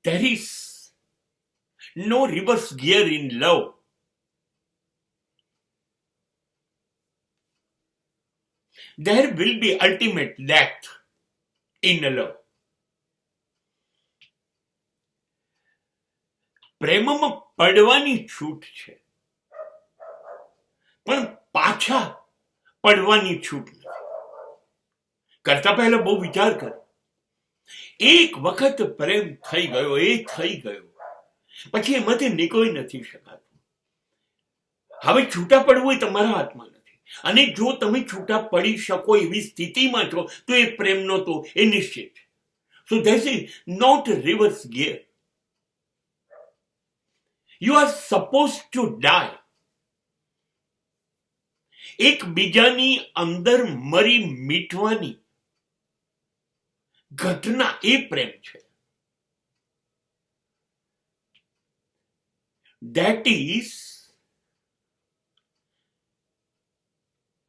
there is no reverse gear in love. There will be ultimate death in love. પ્રેમમાં પડવાની છૂટ છે, પણ પાછા પડવાની છૂટ નથી. કરતા પહેલા બહુ વિચાર કરો. એક વખત પ્રેમ થઈ ગયો, એ થઈ ગયો, પછી એમાંથી નીકળી નથી શકાતું. હવે છૂટા પડવું એ તમારા હાથમાં નથી. અને જો તમે છૂટા પડી શકો એવી સ્થિતિમાં છો તો એ પ્રેમ નહોતો, એ નિશ્ચિત છે. So that is not reverse gear. You are supposed to die. એકબીજાની અંદર મરી મીઠવાની ઘટના એ પ્રેમ છે. That is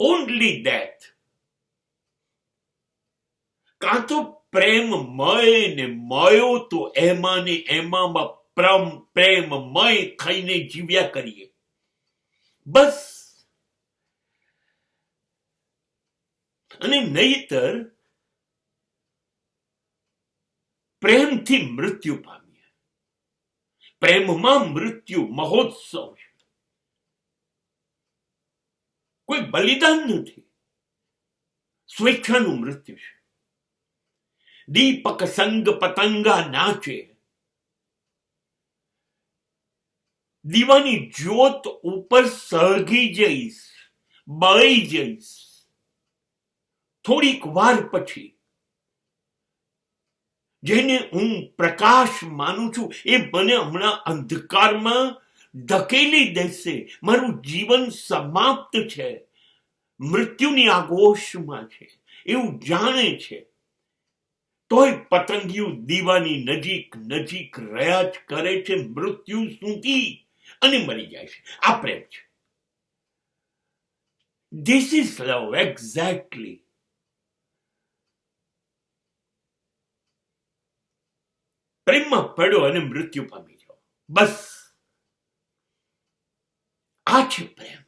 only that. કાં તો પ્રેમ મય ને મયો તો એમાં ને એમાં પ્રેમમય થઈને જીવ્યા કરીએ, બસ. અને નહીતર પ્રેમથી મૃત્યુ પામીએ. પ્રેમમાં મૃત્યુ મહોત્સવ છે, કોઈ બલિદાન નથી, સ્વેચ્છાનું મૃત્યુ છે. દીપક સંગ પતંગા નાચે, દીવાની જ્યોત ઉપર સળગી જઈશ, બળી જઈશ. થોડીક વાર પછી જેને હું પ્રકાશ માનું છું એ મને હમણાં અંધકારમાં ધકેલી દેશે. મારું જીવન સમાપ્ત છે, મૃત્યુની આગોશમાં છે એવું જાણે છે, તોય પતંગિયું દીવાની નજીક નજીક રહ્યા જ કરે છે મૃત્યુ સુધી, અને મરી જાય છે. આ પ્રેમ છે. This is love exactly. પ્રેમમાં પડો અને મૃત્યુ પામી જાઓ, બસ. આ છે પ્રેમ.